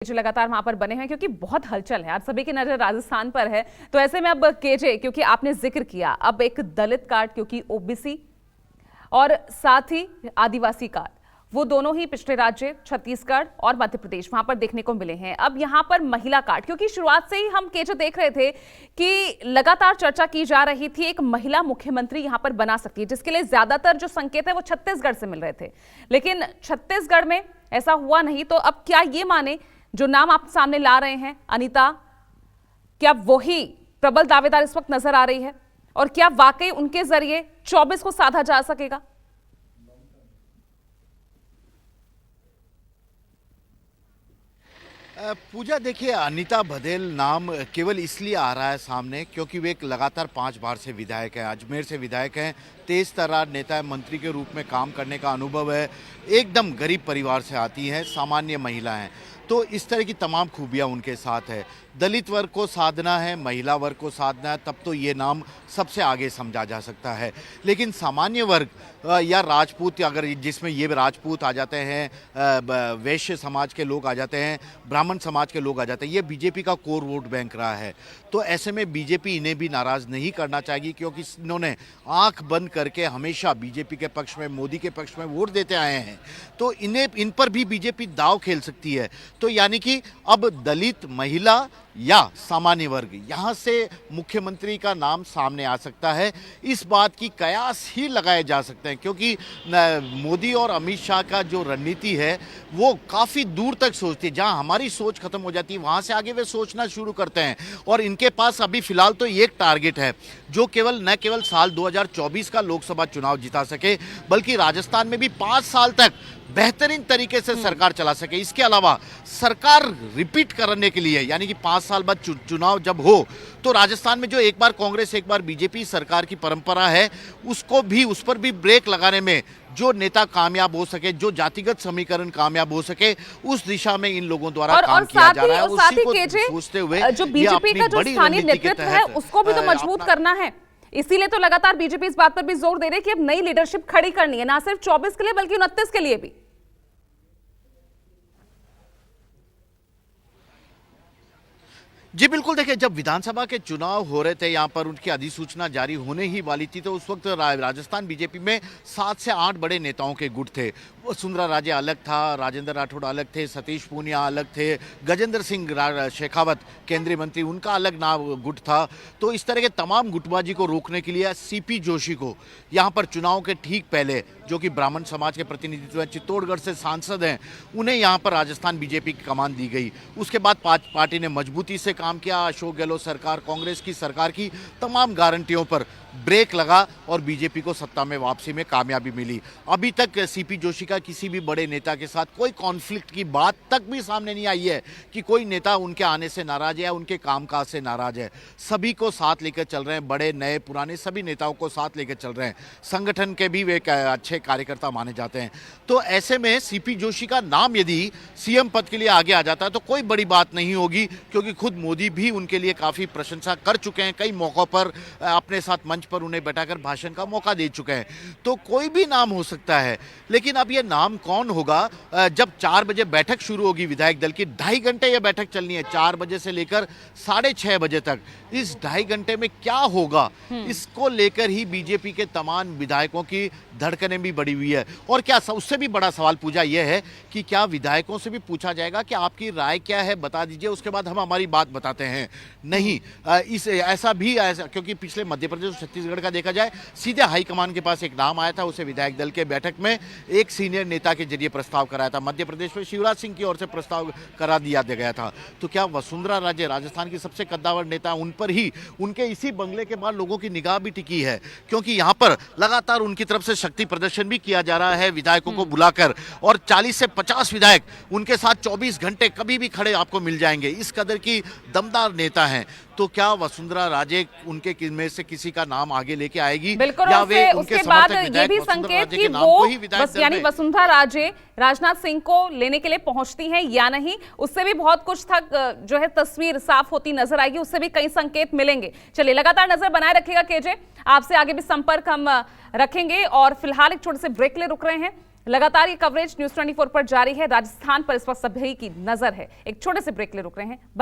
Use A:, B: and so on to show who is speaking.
A: जो लगातार वहां पर बने हैं क्योंकि बहुत हलचल है। आज सभी की नजर राजस्थान पर है, तो ऐसे में अब केजे, क्योंकि आपने जिक्र किया, अब एक दलित कार्ड, क्योंकि ओबीसी और साथ ही आदिवासी कार्ड, वो दोनों ही पिछले राज्य छत्तीसगढ़ और मध्य प्रदेश वहां पर देखने को मिले हैं। अब यहां पर महिला कार्ड, क्योंकि शुरुआत से ही हम केजे देख रहे थे कि लगातार चर्चा की जा रही थी एक महिला मुख्यमंत्री यहां पर बना सकती है, जिसके लिए ज्यादातर जो संकेत है वो छत्तीसगढ़ से मिल रहे थे, लेकिन छत्तीसगढ़ में ऐसा हुआ नहीं। तो अब क्या ये माने जो नाम आप सामने ला रहे हैं अनीता, क्या वही प्रबल दावेदार इस वक्त नजर आ रही है और क्या वाकई उनके जरिए 24 को साधा जा सकेगा?
B: पूजा, देखिए, अनीता बघेल नाम केवल इसलिए आ रहा है सामने क्योंकि वे एक लगातार 5 बार से विधायक हैं, अजमेर से विधायक हैं, तेज तर्रार नेता है, मंत्री के रूप में काम करने का अनुभव है, एकदम गरीब परिवार से आती हैं, सामान्य महिला हैं, तो इस तरह की तमाम खूबियां उनके साथ है। दलित वर्ग को साधना है, महिला वर्ग को साधना है, तब तो ये नाम सबसे आगे समझा जा सकता है। लेकिन सामान्य वर्ग या राजपूत, अगर जिसमें ये राजपूत आ जाते हैं, वैश्य समाज के लोग आ जाते हैं, ब्राह्मण समाज के लोग आ जाते हैं, ये बीजेपी का कोर वोट बैंक रहा है। तो ऐसे में बीजेपी इन्हें भी नाराज़ नहीं करना चाहेगी, क्योंकि इन्होंने आंख बंद करके हमेशा बीजेपी के पक्ष में, मोदी के पक्ष में वोट देते आए हैं, तो इन पर भी बीजेपी दाव खेल सकती है। तो यानी कि अब दलित, महिला या सामान्य वर्ग, यहाँ से मुख्यमंत्री का नाम सामने आ सकता है। इस बात की कयास ही लगाए जा सकते हैं, क्योंकि मोदी और अमित शाह का जो रणनीति है वो काफ़ी दूर तक सोचती है। जहाँ हमारी सोच खत्म हो जाती है, वहाँ से आगे वे सोचना शुरू करते हैं। और इनके पास अभी फिलहाल तो एक टारगेट है, जो न केवल साल 2024 का लोकसभा चुनाव जिता सके, बल्कि राजस्थान में भी 5 साल तक बेहतरीन तरीके से सरकार चला सके। इसके अलावा सरकार रिपीट करने के लिए, यानी कि 5 साल बाद चुनाव जब हो, तो राजस्थान में जो एक बार कांग्रेस एक बार बीजेपी सरकार की परंपरा है, उस पर भी ब्रेक लगाने में जो नेता कामयाब हो सके, जो जातिगत समीकरण कामयाब हो सके, उस दिशा में इन लोगों द्वारा काम किया जा रहा है।
A: उसी को सोचते हुए जो बीजेपी का जो स्थानीय नेतृत्व है उसको भी तो मजबूत करना है। इसीलिए तो लगातार बीजेपी इस बात पर भी जोर दे रही है कि अब नई लीडरशिप खड़ी करनी है, ना सिर्फ 24 के लिए बल्कि 29 के लिए भी।
B: जी बिल्कुल, देखिए, जब विधानसभा के चुनाव हो रहे थे, यहाँ पर उनकी अधिसूचना जारी होने ही वाली थी, तो उस वक्त राजस्थान बीजेपी में 7 से 8 बड़े नेताओं के गुट थे। वसुंधरा राजे अलग था, राजेंद्र राठौड़ अलग थे, सतीश पूनिया अलग थे, गजेंद्र सिंह शेखावत केंद्रीय मंत्री, उनका अलग नाम गुट था। तो इस तरह के तमाम गुटबाजी को रोकने के लिए सीपी जोशी को यहाँ पर चुनाव के ठीक पहले, जो कि ब्राह्मण समाज के प्रतिनिधित्व हैं, चित्तौड़गढ़ से सांसद हैं, उन्हें यहाँ पर राजस्थान बीजेपी की कमान दी गई। उसके बाद पार्टी ने मजबूती से काम किया। अशोक गहलोत सरकार, कांग्रेस की सरकार की तमाम गारंटियों पर ब्रेक लगा और बीजेपी को सत्ता में वापसी में कामयाबी मिली। अभी तक सीपी जोशी का किसी भी बड़े नेता के साथ कोई कॉन्फ्लिक्ट की बात तक भी सामने नहीं आई है कि कोई नेता उनके आने से नाराज है या उनके कामकाज से नाराज है। सभी को साथ लेकर चल रहे हैं, बड़े नए पुराने सभी नेताओं को साथ लेकर चल रहे हैं। संगठन के भी वे अच्छे कार्यकर्ता माने जाते हैं। तो ऐसे में सीपी जोशी का नाम यदि सीएम पद के लिए आगे आ जाता है तो कोई बड़ी बात नहीं होगी, क्योंकि खुद मोदी भी उनके लिए काफ़ी प्रशंसा कर चुके हैं। कई मौक़ों पर अपने साथ मंच पर उन्हें बैठाकर भाषण का मौका दे चुके हैं। तो कोई भी नाम हो सकता है, लेकिन अब ये नाम कौन होगा? जब 4 बजे बैठक शुरू होगी विधायक दल की, 2.5 घंटे ये बैठक चलनी है, 4 बजे से लेकर 6:30 बजे तक। इस 2.5 घंटे में क्या होगा, इसको लेकर ही बीजेपी के तमाम विधायकों की धड़कनें भी बढ़ी हुई है। और क्या उससे भी बड़ा सवाल पूजा यह है कि क्या विधायकों से भी पूछा जाएगा कि आपकी राय क्या है, बता दीजिए, उसके बाद हम हमारी बात बताते हैं? नहीं, ऐसा क्योंकि पिछले मध्य प्रदेश और छत्तीसगढ़ का देखा जाए, सीधे हाईकमान के पास एक नाम आया था, उसे विधायक दल के बैठक में एक सीनियर नेता के जरिए प्रस्ताव कराया था। मध्य प्रदेश में शिवराज सिंह की ओर से प्रस्ताव करा दिया गया था। तो क्या वसुंधरा राजे, राजस्थान की सबसे कद्दावर नेता, उन पर ही, उनके इसी बंगले के बाद लोगों की निगाह भी टिकी है, क्योंकि यहाँ पर लगातार उनकी तरफ से शक्ति प्रदर्शन भी किया जा रहा है विधायकों को बुलाकर, और 40 से 50 विधायक उनके साथ 24 घंटे कभी भी खड़े आपको मिल जाएंगे। इस कदर की दमदार नेता हैं। तो क्या वसुंधरा राजे उनके में से किसी का नाम आगे लेके आएगी?
A: बिल्कुल, या वे उसके बाद ये भी संकेत कि वो यानी वसुंधरा राजे राजनाथ सिंह को लेने के लिए पहुंचती हैं या नहीं, उससे भी बहुत कुछ तक जो है तस्वीर साफ होती नजर आएगी, उससे भी कई संकेत मिलेंगे। चलिए, लगातार नजर बनाए रखिएगा केजे, आपसे आगे भी संपर्क हम रखेंगे और फिलहाल एक छोटे से ब्रेक ले रुक रहे हैं। लगातार ये कवरेज न्यूज़ 24 पर जारी है। राजस्थान पर इस वक्त सभी की नजर है। एक छोटे से ब्रेक ले रुक रहे हैं।